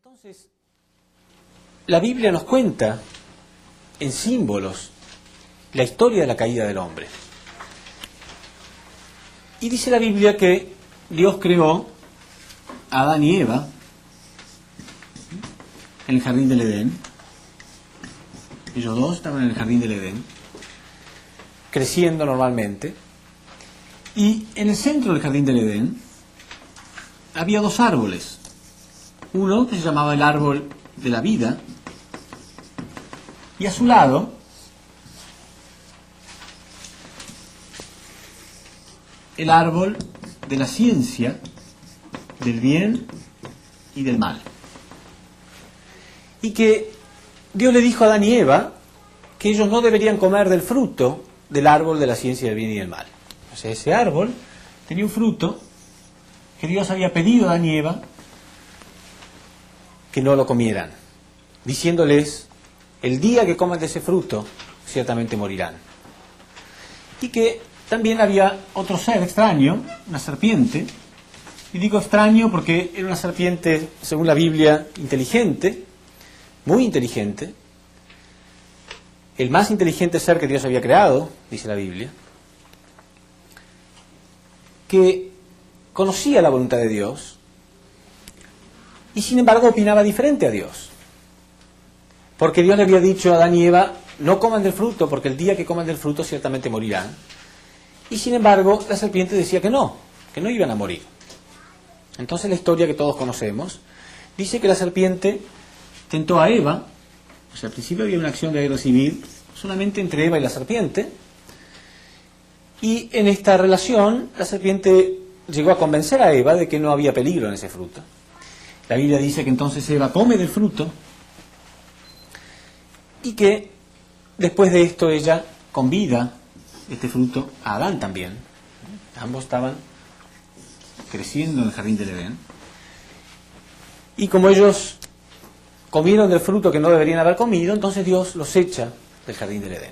Entonces, la Biblia nos cuenta en símbolos la historia de la caída del hombre. Y dice la Biblia que Dios creó a Adán y Eva en el jardín del Edén. Ellos dos estaban en el jardín del Edén, creciendo normalmente. Y en el centro del jardín del Edén había dos árboles. Uno que se llamaba el árbol de la vida, y a su lado el árbol de la ciencia del bien y del mal. Y que Dios le dijo a Adán y Eva que ellos no deberían comer del fruto del árbol de la ciencia del bien y del mal. O sea, ese árbol tenía un fruto que Dios había pedido a Adán y Eva que no lo comieran, diciéndoles: el día que coman de ese fruto, ciertamente morirán. Y que también había otro ser extraño, una serpiente, y digo extraño porque era una serpiente, según la Biblia, inteligente, muy inteligente, el más inteligente ser que Dios había creado, dice la Biblia, que conocía la voluntad de Dios, y sin embargo opinaba diferente a Dios. Porque Dios le había dicho a Adán y Eva: no coman del fruto, porque el día que coman del fruto ciertamente morirán. Y sin embargo la serpiente decía que no iban a morir. Entonces la historia que todos conocemos dice que la serpiente tentó a Eva. O sea, al principio había una acción de guerra civil solamente entre Eva y la serpiente. Y en esta relación la serpiente llegó a convencer a Eva de que no había peligro en ese fruto. La Biblia dice que entonces Eva come del fruto y que después de esto ella convida este fruto a Adán también. Ambos estaban creciendo en el jardín del Edén. Y como ellos comieron del fruto que no deberían haber comido, entonces Dios los echa del jardín del Edén.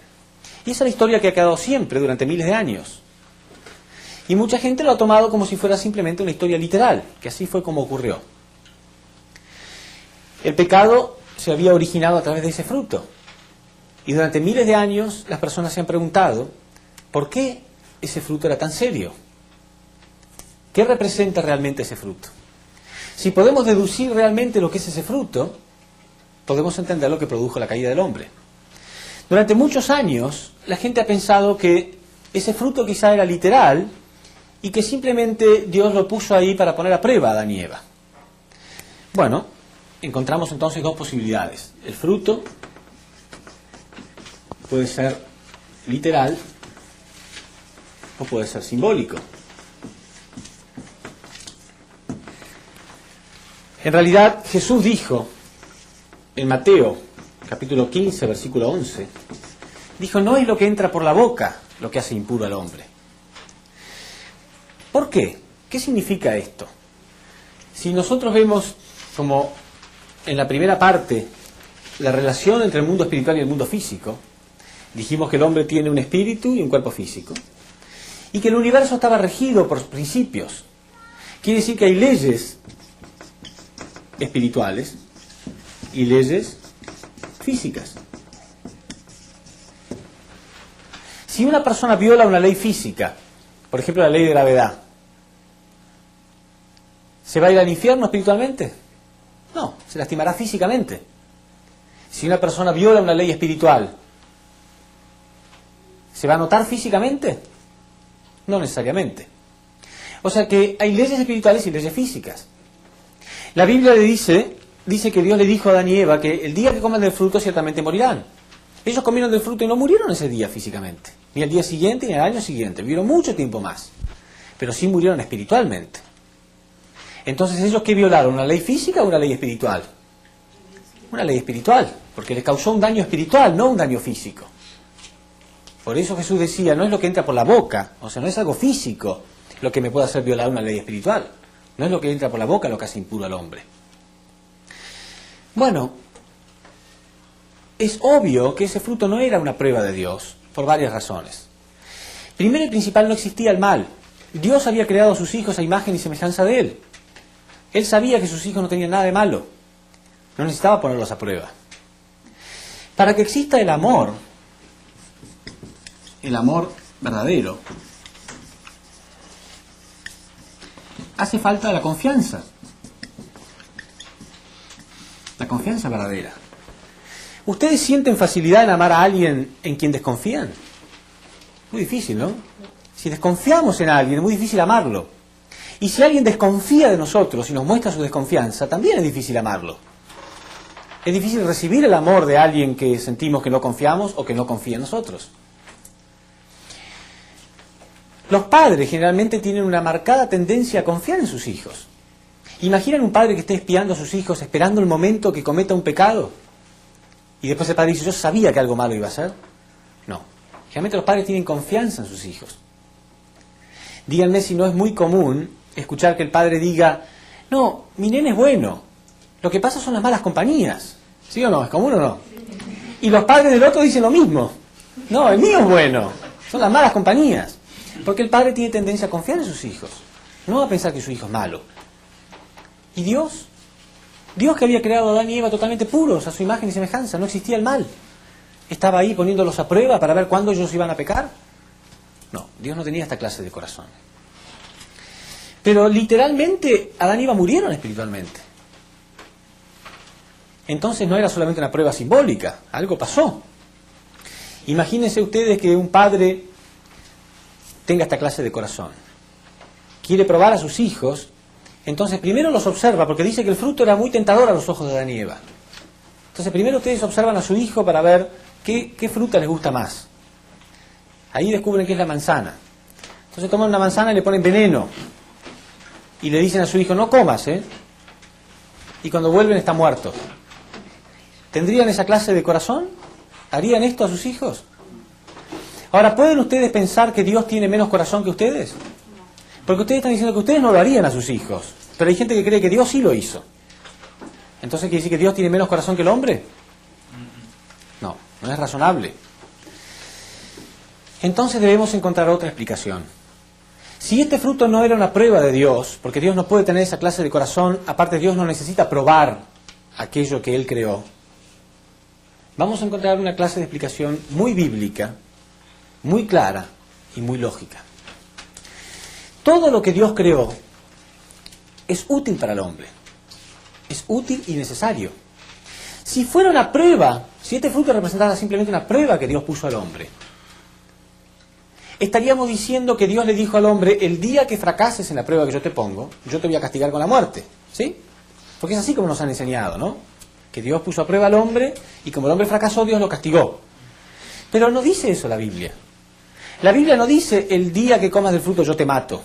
Y esa es la historia que ha quedado siempre durante miles de años. Y mucha gente lo ha tomado como si fuera simplemente una historia literal, que así fue como ocurrió. El pecado se había originado a través de ese fruto. Y durante miles de años las personas se han preguntado: ¿por qué ese fruto era tan serio? ¿Qué representa realmente ese fruto? Si podemos deducir realmente lo que es ese fruto, podemos entender lo que produjo la caída del hombre. Durante muchos años la gente ha pensado que ese fruto quizá era literal y que simplemente Dios lo puso ahí para poner a prueba a Adán y Eva. Bueno, encontramos entonces dos posibilidades. El fruto puede ser literal o puede ser simbólico. En realidad, Jesús dijo en Mateo, capítulo 15, versículo 11, dijo: no es lo que entra por la boca lo que hace impuro al hombre. ¿Por qué? ¿Qué significa esto? Si nosotros vemos, como en la primera parte, la relación entre el mundo espiritual y el mundo físico, dijimos que el hombre tiene un espíritu y un cuerpo físico, y que el universo estaba regido por principios. Quiere decir que hay leyes espirituales y leyes físicas. Si una persona viola una ley física, por ejemplo la ley de gravedad, ¿se va a ir al infierno espiritualmente? No, se lastimará físicamente. Si una persona viola una ley espiritual, ¿se va a notar físicamente? No necesariamente. O sea que hay leyes espirituales y leyes físicas. La Biblia dice que Dios le dijo a Adán y Eva que el día que coman del fruto ciertamente morirán. Ellos comieron del fruto y no murieron ese día físicamente, ni al día siguiente ni al año siguiente, vivieron mucho tiempo más, pero sí murieron espiritualmente. Entonces, ¿ellos qué violaron? ¿Una ley física o una ley espiritual? Una ley espiritual, porque les causó un daño espiritual, no un daño físico. Por eso Jesús decía: no es lo que entra por la boca, o sea, no es algo físico lo que me puede hacer violar una ley espiritual. No es lo que entra por la boca lo que hace impuro al hombre. Bueno, es obvio que ese fruto no era una prueba de Dios, por varias razones. Primero y principal, no existía el mal. Dios había creado a sus hijos a imagen y semejanza de Él. Él sabía que sus hijos no tenían nada de malo. No necesitaba ponerlos a prueba. Para que exista el amor verdadero, hace falta la confianza verdadera. ¿Ustedes sienten facilidad en amar a alguien en quien desconfían? Muy difícil, ¿no? Si desconfiamos en alguien, es muy difícil amarlo. Y si alguien desconfía de nosotros y nos muestra su desconfianza, también es difícil amarlo. Es difícil recibir el amor de alguien que sentimos que no confiamos o que no confía en nosotros. Los padres generalmente tienen una marcada tendencia a confiar en sus hijos. ¿Imaginan un padre que esté espiando a sus hijos, esperando el momento que cometa un pecado? Y después el padre dice, yo sabía que algo malo iba a hacer. No. Generalmente los padres tienen confianza en sus hijos. Díganme si no es muy común escuchar que el padre diga, no, mi nene es bueno, lo que pasa son las malas compañías. ¿Sí o no? ¿Es común o no? Y los padres del otro dicen lo mismo. No, el mío es bueno, son las malas compañías. Porque el padre tiene tendencia a confiar en sus hijos, no a pensar que su hijo es malo. ¿Y Dios? Dios, que había creado a Adán y Eva totalmente puros, a su imagen y semejanza, no existía el mal. ¿Estaba ahí poniéndolos a prueba para ver cuándo ellos iban a pecar? No, Dios no tenía esta clase de corazón. Pero literalmente Adán y Eva murieron espiritualmente. Entonces no era solamente una prueba simbólica, algo pasó. Imagínense ustedes que un padre tenga esta clase de corazón. Quiere probar a sus hijos, entonces primero los observa, porque dice que el fruto era muy tentador a los ojos de Adán y Eva. Entonces primero ustedes observan a su hijo para ver qué fruta les gusta más. Ahí descubren que es la manzana. Entonces toman una manzana y le ponen veneno. Y le dicen a su hijo, no comas, ¿eh? Y cuando vuelven está muerto. ¿Tendrían esa clase de corazón? ¿Harían esto a sus hijos? Ahora, ¿pueden ustedes pensar que Dios tiene menos corazón que ustedes? Porque ustedes están diciendo que ustedes no lo harían a sus hijos. Pero hay gente que cree que Dios sí lo hizo. ¿Entonces quiere decir que Dios tiene menos corazón que el hombre? No, no es razonable. Entonces debemos encontrar otra explicación. Si este fruto no era una prueba de Dios, porque Dios no puede tener esa clase de corazón, aparte Dios no necesita probar aquello que Él creó, vamos a encontrar una clase de explicación muy bíblica, muy clara y muy lógica. Todo lo que Dios creó es útil para el hombre. Es útil y necesario. Si fuera una prueba, si este fruto representara simplemente una prueba que Dios puso al hombre, estaríamos diciendo que Dios le dijo al hombre, el día que fracases en la prueba que yo te pongo, yo te voy a castigar con la muerte. ¿Sí? Porque es así como nos han enseñado, ¿no? Que Dios puso a prueba al hombre y como el hombre fracasó, Dios lo castigó. Pero no dice eso la Biblia. La Biblia no dice, el día que comas del fruto yo te mato.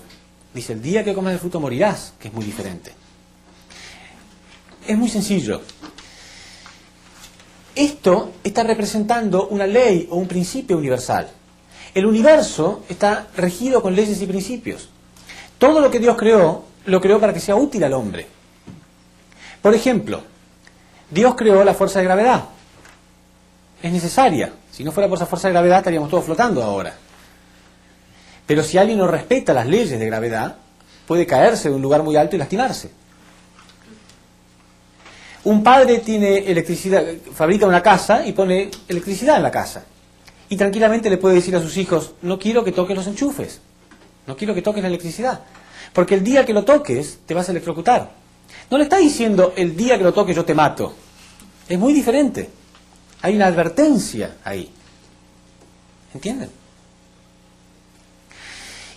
Dice, el día que comas del fruto morirás, que es muy diferente. Es muy sencillo. Esto está representando una ley o un principio universal. El universo está regido con leyes y principios. Todo lo que Dios creó, lo creó para que sea útil al hombre. Por ejemplo, Dios creó la fuerza de gravedad. Es necesaria. Si no fuera por esa fuerza de gravedad, estaríamos todos flotando ahora. Pero si alguien no respeta las leyes de gravedad, puede caerse de un lugar muy alto y lastimarse. Un padre tiene electricidad, fabrica una casa y pone electricidad en la casa. Y tranquilamente le puede decir a sus hijos, no quiero que toques los enchufes, no quiero que toques la electricidad, porque el día que lo toques te vas a electrocutar. No le está diciendo, el día que lo toques yo te mato. Es muy diferente. Hay una advertencia ahí. ¿Entienden?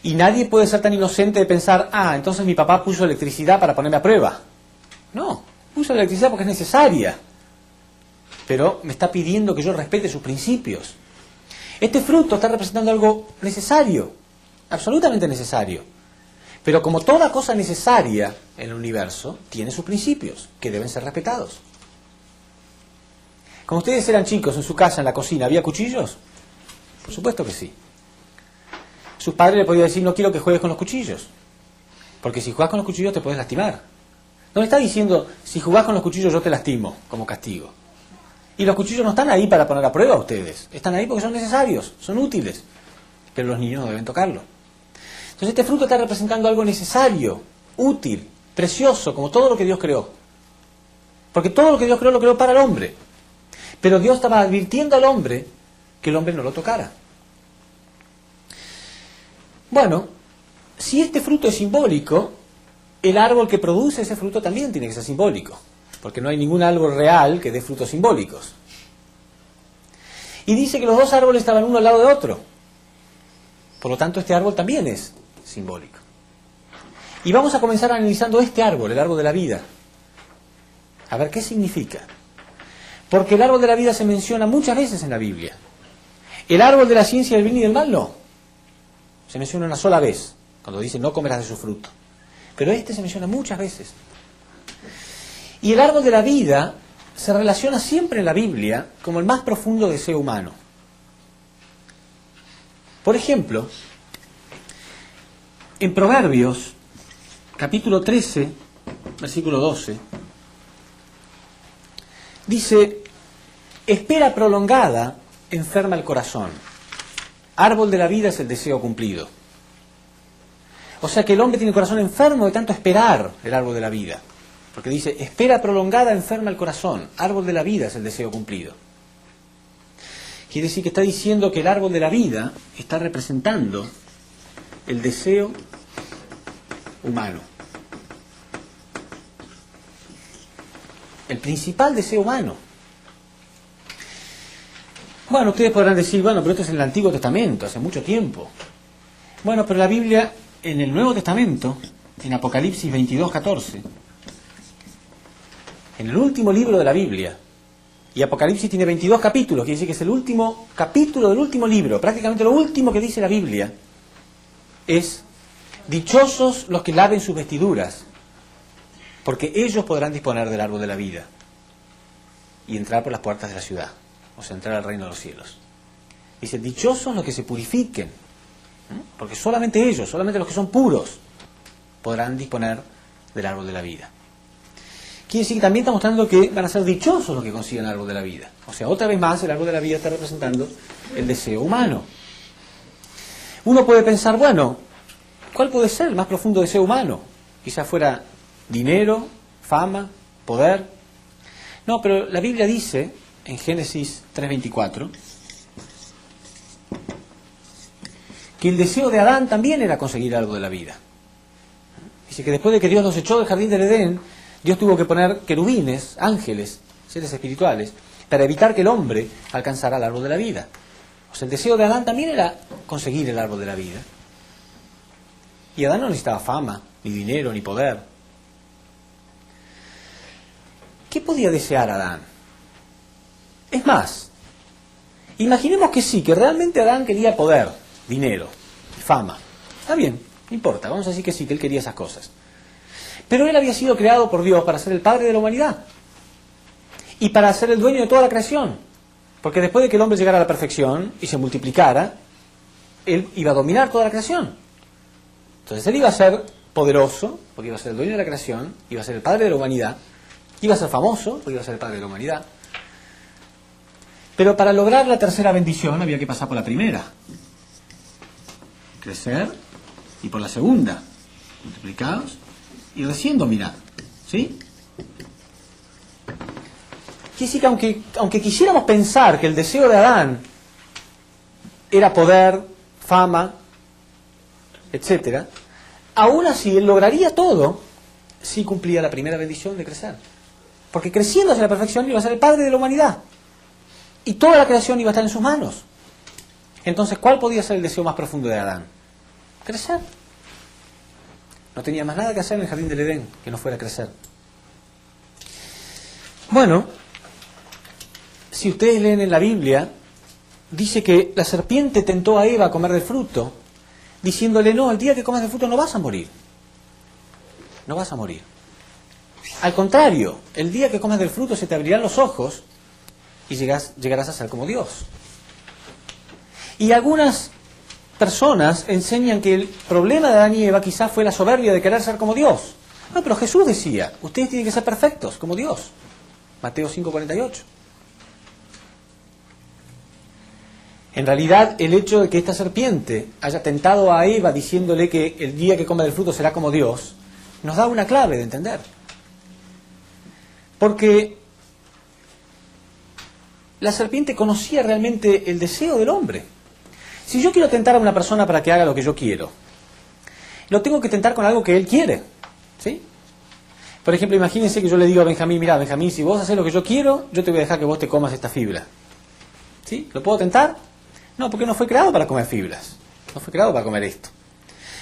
Y nadie puede ser tan inocente de pensar, entonces mi papá puso electricidad para ponerme a prueba. No, puso electricidad porque es necesaria. Pero me está pidiendo que yo respete sus principios. Este fruto está representando algo necesario, absolutamente necesario. Pero como toda cosa necesaria en el universo, tiene sus principios, que deben ser respetados. Cuando ustedes eran chicos en su casa, en la cocina, ¿había cuchillos? Por supuesto que sí. Sus padres le podían decir, no quiero que juegues con los cuchillos, porque si jugás con los cuchillos te puedes lastimar. No le está diciendo, si jugás con los cuchillos yo te lastimo, como castigo. Y los cuchillos no están ahí para poner a prueba a ustedes. Están ahí porque son necesarios, son útiles. Pero los niños no deben tocarlo. Entonces este fruto está representando algo necesario, útil, precioso, como todo lo que Dios creó. Porque todo lo que Dios creó lo creó para el hombre. Pero Dios estaba advirtiendo al hombre que el hombre no lo tocara. Bueno, si este fruto es simbólico, el árbol que produce ese fruto también tiene que ser simbólico. Porque no hay ningún árbol real que dé frutos simbólicos. Y dice que los dos árboles estaban uno al lado de otro. Por lo tanto, este árbol también es simbólico. Y vamos a comenzar analizando este árbol, el árbol de la vida. A ver qué significa. Porque el árbol de la vida se menciona muchas veces en la Biblia. El árbol de la ciencia del bien y del mal no. Se menciona una sola vez, cuando dice no comerás de su fruto. Pero este se menciona muchas veces. Y el árbol de la vida se relaciona siempre en la Biblia como el más profundo deseo humano. Por ejemplo, en Proverbios, capítulo 13, versículo 12, dice, espera prolongada enferma el corazón. Árbol de la vida es el deseo cumplido. O sea que el hombre tiene el corazón enfermo de tanto esperar el árbol de la vida. Porque dice, espera prolongada enferma el corazón. Árbol de la vida es el deseo cumplido. Quiere decir que está diciendo que el árbol de la vida está representando el deseo humano. El principal deseo humano. Bueno, ustedes podrán decir, bueno, pero esto es en el Antiguo Testamento, hace mucho tiempo. Bueno, pero la Biblia, en el Nuevo Testamento, en Apocalipsis 22:14, en el último libro de la Biblia, y Apocalipsis tiene 22 capítulos, quiere decir que es el último capítulo del último libro, prácticamente lo último que dice la Biblia, es, dichosos los que laven sus vestiduras, porque ellos podrán disponer del árbol de la vida y entrar por las puertas de la ciudad, o sea, entrar al reino de los cielos. Dice, dichosos los que se purifiquen, porque solamente ellos, solamente los que son puros, podrán disponer del árbol de la vida. Quiere decir que también está mostrando que van a ser dichosos los que consigan el árbol de la vida. O sea, otra vez más, el árbol de la vida está representando el deseo humano. Uno puede pensar, bueno, ¿cuál puede ser el más profundo deseo humano? Quizás fuera dinero, fama, poder. No, pero la Biblia dice, en Génesis 3:24, que el deseo de Adán también era conseguir algo de la vida. Dice que después de que Dios los echó del jardín del Edén, Dios tuvo que poner querubines, ángeles, seres espirituales, para evitar que el hombre alcanzara el árbol de la vida. O sea, el deseo de Adán también era conseguir el árbol de la vida. Y Adán no necesitaba fama, ni dinero, ni poder. ¿Qué podía desear Adán? Es más, imaginemos que sí, que realmente Adán quería poder, dinero, fama. Está bien, no importa, vamos a decir que sí, que él quería esas cosas. Pero él había sido creado por Dios para ser el padre de la humanidad y para ser el dueño de toda la creación. Porque después de que el hombre llegara a la perfección y se multiplicara, él iba a dominar toda la creación. Entonces él iba a ser poderoso, porque iba a ser el dueño de la creación, iba a ser el padre de la humanidad, iba a ser famoso, porque iba a ser el padre de la humanidad. Pero para lograr la tercera bendición había que pasar por la primera. Crecer, y por la segunda, multiplicados, y recién dominar. ¿Sí? Quiere decir que aunque quisiéramos pensar que el deseo de Adán era poder, fama, etcétera, aún así él lograría todo si cumplía la primera bendición de crecer. Porque creciendo hacia la perfección iba a ser el padre de la humanidad. Y toda la creación iba a estar en sus manos. Entonces, ¿cuál podía ser el deseo más profundo de Adán? Crecer. No tenía más nada que hacer en el jardín del Edén que no fuera crecer. Bueno, si ustedes leen en la Biblia, dice que la serpiente tentó a Eva a comer del fruto, diciéndole, no, el día que comas del fruto no vas a morir. No vas a morir. Al contrario, el día que comas del fruto se te abrirán los ojos y llegarás a ser como Dios. Y algunas personas enseñan que el problema de Adán y Eva quizás fue la soberbia de querer ser como Dios. No, pero Jesús decía, ustedes tienen que ser perfectos como Dios. Mateo 5:48. En realidad, el hecho de que esta serpiente haya tentado a Eva diciéndole que el día que coma del fruto será como Dios, nos da una clave de entender. Porque la serpiente conocía realmente el deseo del hombre. Si yo quiero tentar a una persona para que haga lo que yo quiero, lo tengo que tentar con algo que él quiere, ¿sí? Por ejemplo, imagínense que yo le digo a Benjamín, mira, Benjamín, si vos haces lo que yo quiero, yo te voy a dejar que vos te comas esta fibra. ¿Sí? ¿Lo puedo tentar? No, porque no fue creado para comer fibras. No fue creado para comer esto.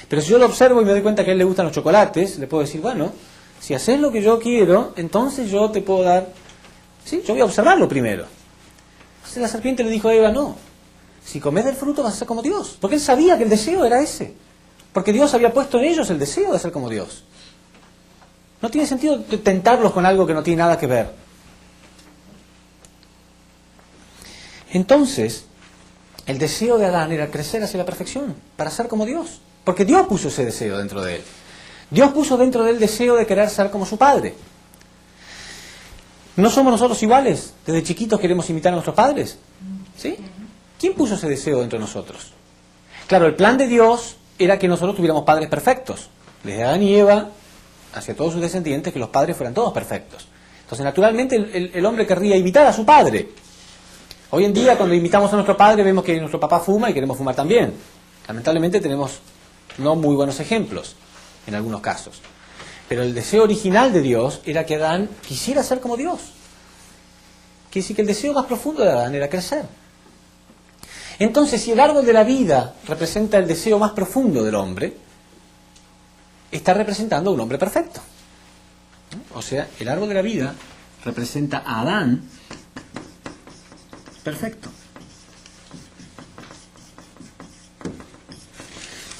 Pero si yo lo observo y me doy cuenta que a él le gustan los chocolates, le puedo decir, bueno, si haces lo que yo quiero, entonces yo te puedo dar... ¿Sí? Yo voy a observarlo primero. Entonces la serpiente le dijo a Eva, no, si comes del fruto vas a ser como Dios. Porque él sabía que el deseo era ese. Porque Dios había puesto en ellos el deseo de ser como Dios. No tiene sentido tentarlos con algo que no tiene nada que ver. Entonces, el deseo de Adán era crecer hacia la perfección, para ser como Dios. Porque Dios puso ese deseo dentro de él. Dios puso dentro de él el deseo de querer ser como su Padre. ¿No somos nosotros iguales? Desde chiquitos queremos imitar a nuestros padres. ¿Sí? ¿Quién puso ese deseo dentro de nosotros? Claro, el plan de Dios era que nosotros tuviéramos padres perfectos. Desde Adán y Eva, hacia todos sus descendientes, que los padres fueran todos perfectos. Entonces, naturalmente, el hombre querría imitar a su padre. Hoy en día, cuando imitamos a nuestro padre, vemos que nuestro papá fuma y queremos fumar también. Lamentablemente, tenemos no muy buenos ejemplos, en algunos casos. Pero el deseo original de Dios era que Adán quisiera ser como Dios. Quiere decir que el deseo más profundo de Adán era crecer. Entonces, si el árbol de la vida representa el deseo más profundo del hombre, está representando a un hombre perfecto. O sea, el árbol de la vida representa a Adán perfecto.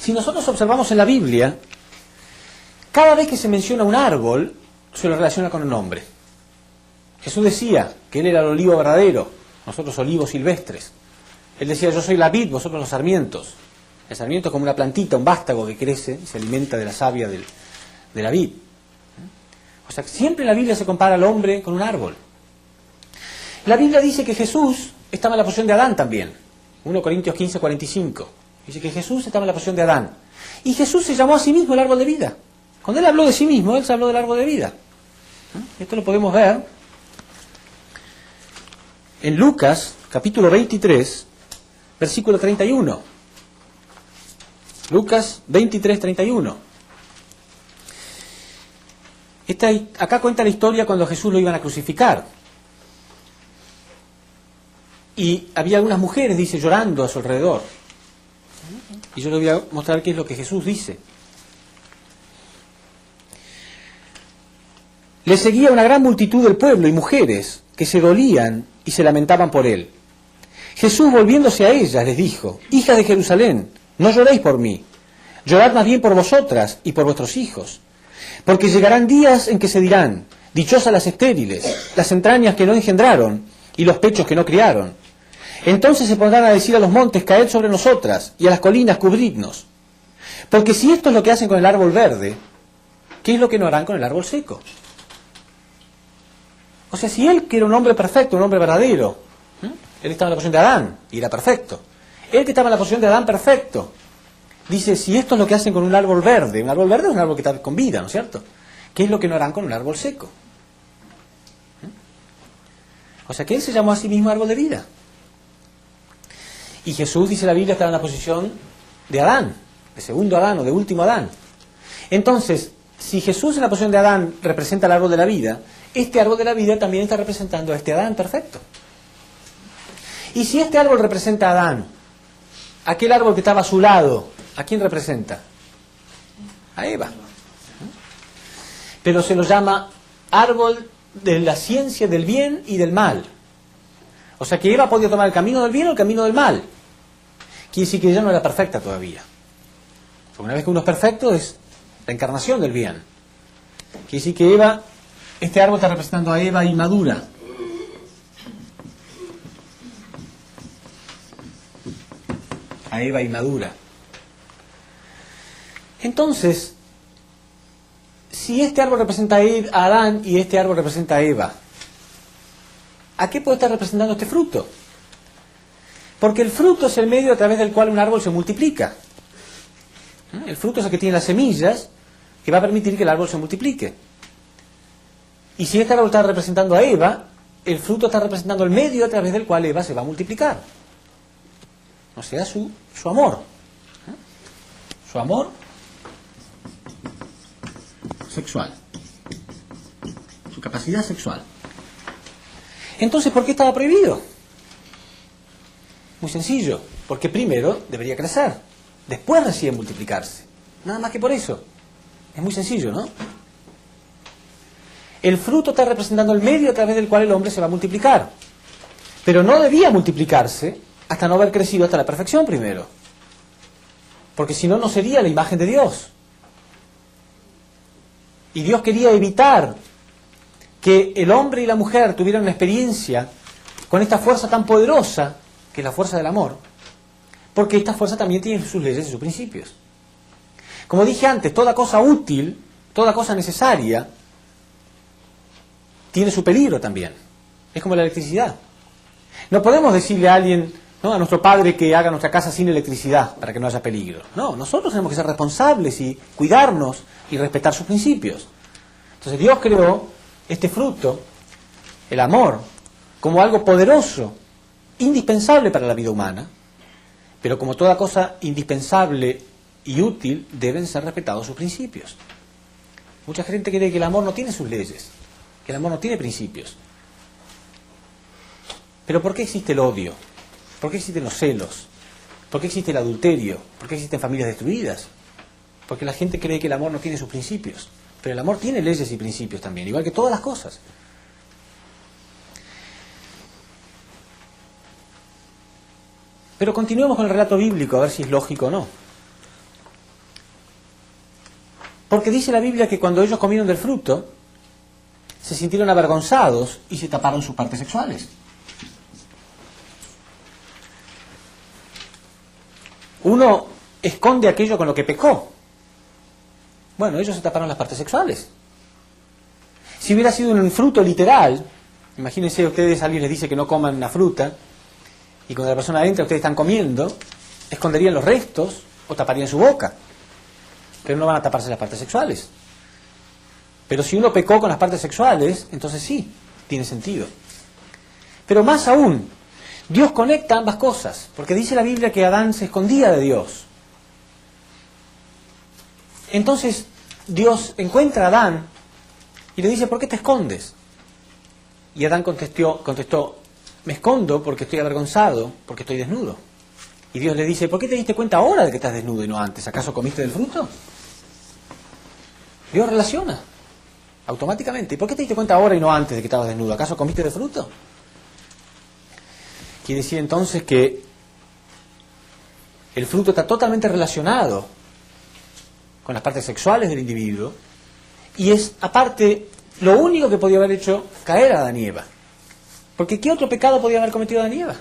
Si nosotros observamos en la Biblia, cada vez que se menciona un árbol, se lo relaciona con un hombre. Jesús decía que Él era el olivo verdadero, nosotros olivos silvestres. Él decía, yo soy la vid, vosotros los sarmientos. El sarmiento es como una plantita, un vástago que crece y se alimenta de la savia de la vid. O sea, siempre en la Biblia se compara al hombre con un árbol. La Biblia dice que Jesús estaba en la posición de Adán también. 1 Corintios 15, 45. Dice que Jesús estaba en la posición de Adán. Y Jesús se llamó a sí mismo el árbol de vida. Cuando Él habló de sí mismo, Él se habló del árbol de vida. Esto lo podemos ver en Lucas, capítulo 23, versículo 31. Lucas 23, 31. Acá cuenta la historia cuando Jesús lo iban a crucificar. Y había algunas mujeres, dice, llorando a su alrededor. Y yo les voy a mostrar qué es lo que Jesús dice. Le seguía una gran multitud del pueblo y mujeres que se dolían y se lamentaban por él. Jesús, volviéndose a ellas, les dijo, hijas de Jerusalén, no lloréis por mí, llorad más bien por vosotras y por vuestros hijos. Porque llegarán días en que se dirán, dichosas las estériles, las entrañas que no engendraron y los pechos que no criaron. Entonces se pondrán a decir a los montes, caed sobre nosotras, y a las colinas, cubridnos. Porque si esto es lo que hacen con el árbol verde, ¿qué es lo que no harán con el árbol seco? O sea, si él, que era un hombre perfecto, un hombre verdadero, él estaba en la posición de Adán, y era perfecto. Él que estaba en la posición de Adán perfecto, dice, si esto es lo que hacen con un árbol verde es un árbol que está con vida, ¿no es cierto? ¿Qué es lo que no harán con un árbol seco? O sea, que él se llamó a sí mismo árbol de vida. Y Jesús, dice la Biblia, estaba en la posición de Adán, de segundo Adán o de último Adán. Entonces, si Jesús en la posición de Adán representa el árbol de la vida, este árbol de la vida también está representando a este Adán perfecto. Y si este árbol representa a Adán, aquel árbol que estaba a su lado, ¿a quién representa? A Eva. Pero se lo llama árbol de la ciencia del bien y del mal. O sea que Eva podía tomar el camino del bien o el camino del mal. Quiere decir que ella no era perfecta todavía. Porque una vez que uno es perfecto es la encarnación del bien. Quiere decir que Eva, este árbol está representando a Eva inmadura. A Eva inmadura. Entonces, si este árbol representa a Adán y este árbol representa a Eva, ¿a qué puede estar representando este fruto? Porque el fruto es el medio a través del cual un árbol se multiplica. El fruto es el que tiene las semillas que va a permitir que el árbol se multiplique. Y si este árbol está representando a Eva, el fruto está representando el medio a través del cual Eva se va a multiplicar. O sea, su amor. Su amor sexual. Su capacidad sexual. Entonces, ¿por qué estaba prohibido? Muy sencillo. Porque primero debería crecer. Después recién multiplicarse. Nada más que por eso. Es muy sencillo, ¿no? El fruto está representando el medio a través del cual el hombre se va a multiplicar. Pero no debía multiplicarse hasta no haber crecido hasta la perfección primero. Porque si no, no sería la imagen de Dios. Y Dios quería evitar que el hombre y la mujer tuvieran una experiencia con esta fuerza tan poderosa, que es la fuerza del amor, porque esta fuerza también tiene sus leyes y sus principios. Como dije antes, toda cosa útil, toda cosa necesaria, tiene su peligro también. Es como la electricidad. No podemos decirle a alguien, ¿no?, a nuestro padre, que haga nuestra casa sin electricidad para que no haya peligro. No, nosotros tenemos que ser responsables y cuidarnos y respetar sus principios. Entonces Dios creó este fruto, el amor, como algo poderoso, indispensable para la vida humana, pero como toda cosa indispensable y útil, deben ser respetados sus principios. Mucha gente cree que el amor no tiene sus leyes, que el amor no tiene principios. Pero ¿por qué existe el odio? ¿Por qué existen los celos? ¿Por qué existe el adulterio? ¿Por qué existen familias destruidas? Porque la gente cree que el amor no tiene sus principios. Pero el amor tiene leyes y principios también, igual que todas las cosas. Pero continuemos con el relato bíblico, a ver si es lógico o no. Porque dice la Biblia que cuando ellos comieron del fruto, se sintieron avergonzados y se taparon sus partes sexuales. Uno esconde aquello con lo que pecó. Bueno, ellos se taparon las partes sexuales. Si hubiera sido un fruto literal, imagínense ustedes, alguien les dice que no coman una fruta, y cuando la persona entra, ustedes están comiendo, esconderían los restos o taparían su boca. Pero no van a taparse las partes sexuales. Pero si uno pecó con las partes sexuales, entonces sí, tiene sentido. Pero más aún, Dios conecta ambas cosas, porque dice la Biblia que Adán se escondía de Dios. Entonces Dios encuentra a Adán y le dice, ¿por qué te escondes? Y Adán contestó, me escondo porque estoy avergonzado, porque estoy desnudo. Y Dios le dice, ¿por qué te diste cuenta ahora de que estás desnudo y no antes? ¿Acaso comiste del fruto? Dios relaciona automáticamente. ¿Y por qué te diste cuenta ahora y no antes de que estabas desnudo? ¿Acaso comiste del fruto? Quiere decir entonces que el fruto está totalmente relacionado con las partes sexuales del individuo y es, aparte, lo único que podía haber hecho caer a Adán y Eva. Porque ¿qué otro pecado podía haber cometido Adán y Eva?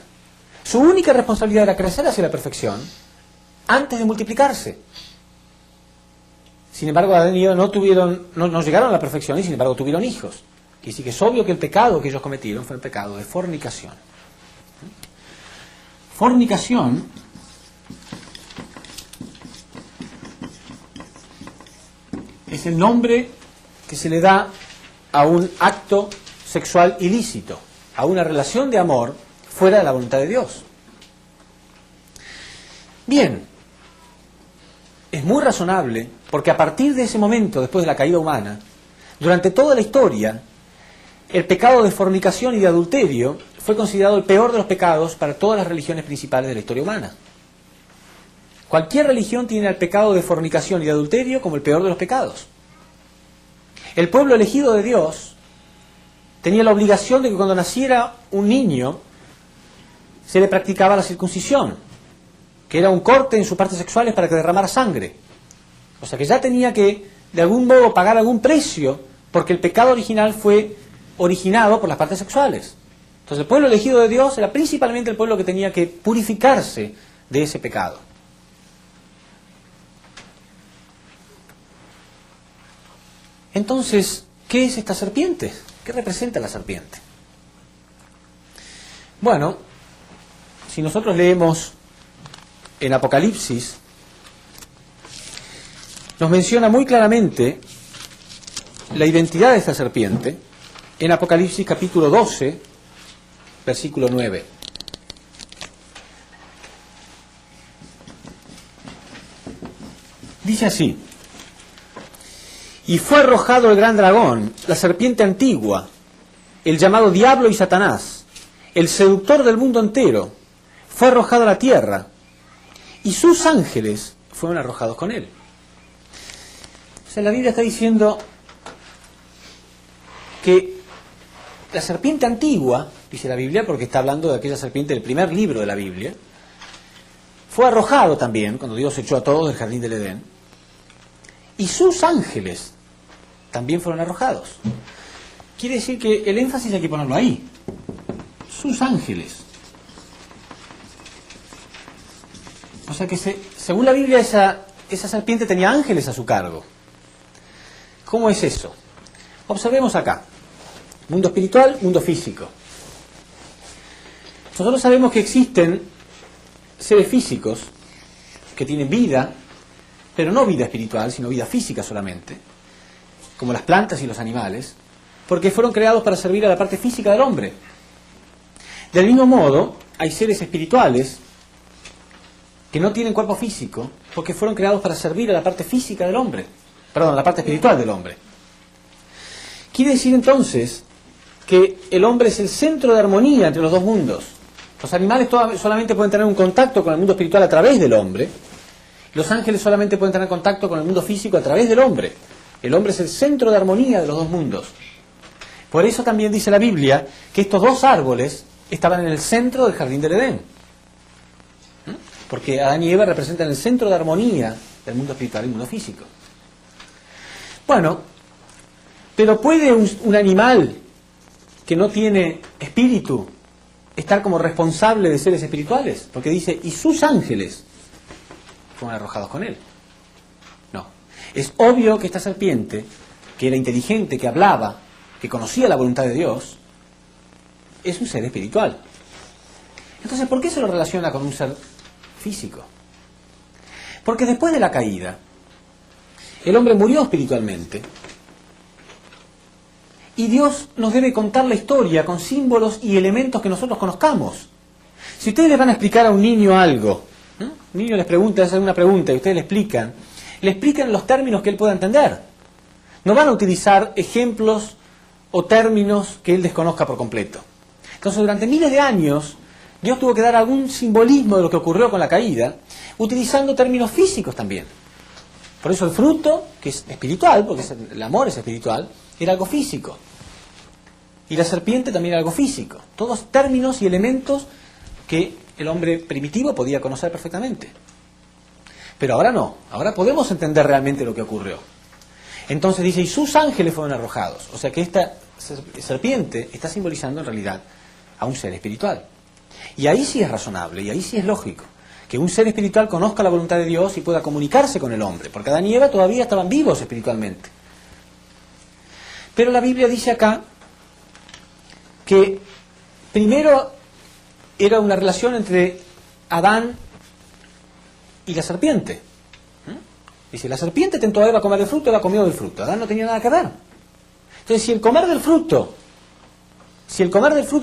Su única responsabilidad era crecer hacia la perfección antes de multiplicarse. Sin embargo, Adán y Eva no llegaron a la perfección y sin embargo tuvieron hijos. Y así que es obvio que el pecado que ellos cometieron fue el pecado de fornicación. Fornicación es el nombre que se le da a un acto sexual ilícito, a una relación de amor fuera de la voluntad de Dios. Bien, es muy razonable, porque a partir de ese momento, después de la caída humana, durante toda la historia, el pecado de fornicación y de adulterio fue considerado el peor de los pecados para todas las religiones principales de la historia humana. Cualquier religión tiene el pecado de fornicación y de adulterio como el peor de los pecados. El pueblo elegido de Dios tenía la obligación de que cuando naciera un niño se le practicaba la circuncisión, que era un corte en sus partes sexuales para que derramara sangre. O sea que ya tenía que, de algún modo, pagar algún precio, porque el pecado original fue originado por las partes sexuales. Entonces el pueblo elegido de Dios era principalmente el pueblo que tenía que purificarse de ese pecado. Entonces, ¿qué es esta serpiente? ¿Qué representa la serpiente? Bueno, si nosotros leemos en Apocalipsis, nos menciona muy claramente la identidad de esta serpiente, en Apocalipsis capítulo 12, versículo 9. Dice así: y fue arrojado el gran dragón, la serpiente antigua, el llamado Diablo y Satanás, el seductor del mundo entero, fue arrojado a la tierra, y sus ángeles fueron arrojados con él. O sea, la Biblia está diciendo que la serpiente antigua, dice la Biblia, porque está hablando de aquella serpiente del primer libro de la Biblia, fue arrojado también, cuando Dios echó a todos del jardín del Edén, y sus ángeles también fueron arrojados. Quiere decir que el énfasis hay que ponerlo ahí. Sus ángeles. O sea que según la Biblia esa serpiente tenía ángeles a su cargo. ¿Cómo es eso? Observemos acá. Mundo espiritual, mundo físico. Nosotros sabemos que existen seres físicos que tienen vida, pero no vida espiritual, sino vida física solamente, como las plantas y los animales, porque fueron creados para servir a la parte física del hombre. Del mismo modo, hay seres espirituales que no tienen cuerpo físico, porque fueron creados para servir a la parte física del hombre, perdón, a la parte espiritual del hombre. Quiere decir entonces que el hombre es el centro de armonía entre los dos mundos. Los animales solamente pueden tener un contacto con el mundo espiritual a través del hombre. Los ángeles solamente pueden tener contacto con el mundo físico a través del hombre. El hombre es el centro de armonía de los dos mundos. Por eso también dice la Biblia que estos dos árboles estaban en el centro del jardín del Edén. Porque Adán y Eva representan el centro de armonía del mundo espiritual y del mundo físico. Bueno, pero ¿puede un animal que no tiene espíritu estar como responsable de seres espirituales? Porque dice, y sus ángeles fueron arrojados con él. No. Es obvio que esta serpiente, que era inteligente, que hablaba, que conocía la voluntad de Dios, es un ser espiritual. Entonces, ¿por qué se lo relaciona con un ser físico? Porque después de la caída, el hombre murió espiritualmente, y Dios nos debe contar la historia con símbolos y elementos que nosotros conozcamos. Si ustedes le van a explicar a un niño algo, un niño les pregunta, hace una pregunta y ustedes le explican los términos que él pueda entender. No van a utilizar ejemplos o términos que él desconozca por completo. Entonces, durante miles de años, Dios tuvo que dar algún simbolismo de lo que ocurrió con la caída, utilizando términos físicos también. Por eso el fruto, que es espiritual, porque el amor es espiritual, era algo físico. Y la serpiente también era algo físico. Todos términos y elementos que el hombre primitivo podía conocer perfectamente. Pero ahora no. Ahora podemos entender realmente lo que ocurrió. Entonces dice, y sus ángeles fueron arrojados. O sea que esta serpiente está simbolizando en realidad a un ser espiritual. Y ahí sí es razonable, y ahí sí es lógico, que un ser espiritual conozca la voluntad de Dios y pueda comunicarse con el hombre. Porque Adán y Eva todavía estaban vivos espiritualmente. Pero la Biblia dice acá que primero era una relación entre Adán y la serpiente. Dice, la serpiente tentó a Eva a comer del fruto, Eva comió del fruto. Adán no tenía nada que ver. Entonces, si el comer del fruto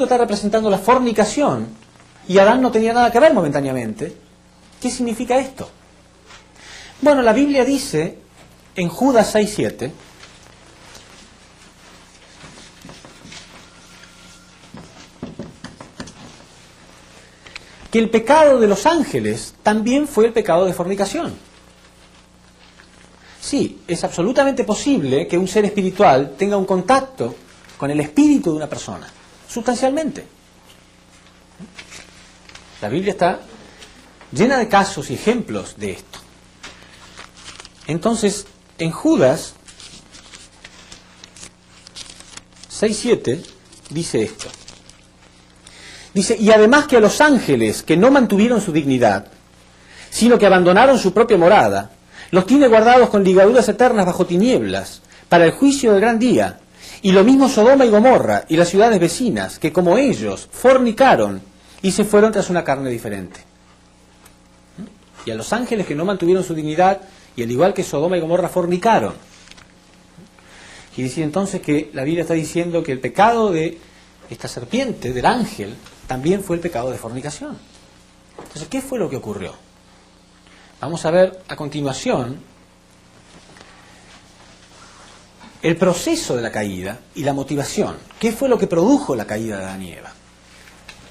está representando la fornicación y Adán no tenía nada que ver momentáneamente, ¿qué significa esto? Bueno, la Biblia dice en Judas 6:7, que el pecado de los ángeles también fue el pecado de fornicación. Sí, es absolutamente posible que un ser espiritual tenga un contacto con el espíritu de una persona, sustancialmente. La Biblia está llena de casos y ejemplos de esto. Entonces, en Judas 6:7 dice esto. Dice, y además que a los ángeles que no mantuvieron su dignidad, sino que abandonaron su propia morada, los tiene guardados con ligaduras eternas bajo tinieblas, para el juicio del gran día. Y lo mismo Sodoma y Gomorra y las ciudades vecinas, que como ellos fornicaron y se fueron tras una carne diferente. Y a los ángeles que no mantuvieron su dignidad, y al igual que Sodoma y Gomorra fornicaron. Quiere decir entonces que la Biblia está diciendo que el pecado de esta serpiente, del ángel, también fue el pecado de fornicación. Entonces, ¿qué fue lo que ocurrió? Vamos a ver a continuación el proceso de la caída y la motivación. ¿Qué fue lo que produjo la caída de Adán y Eva?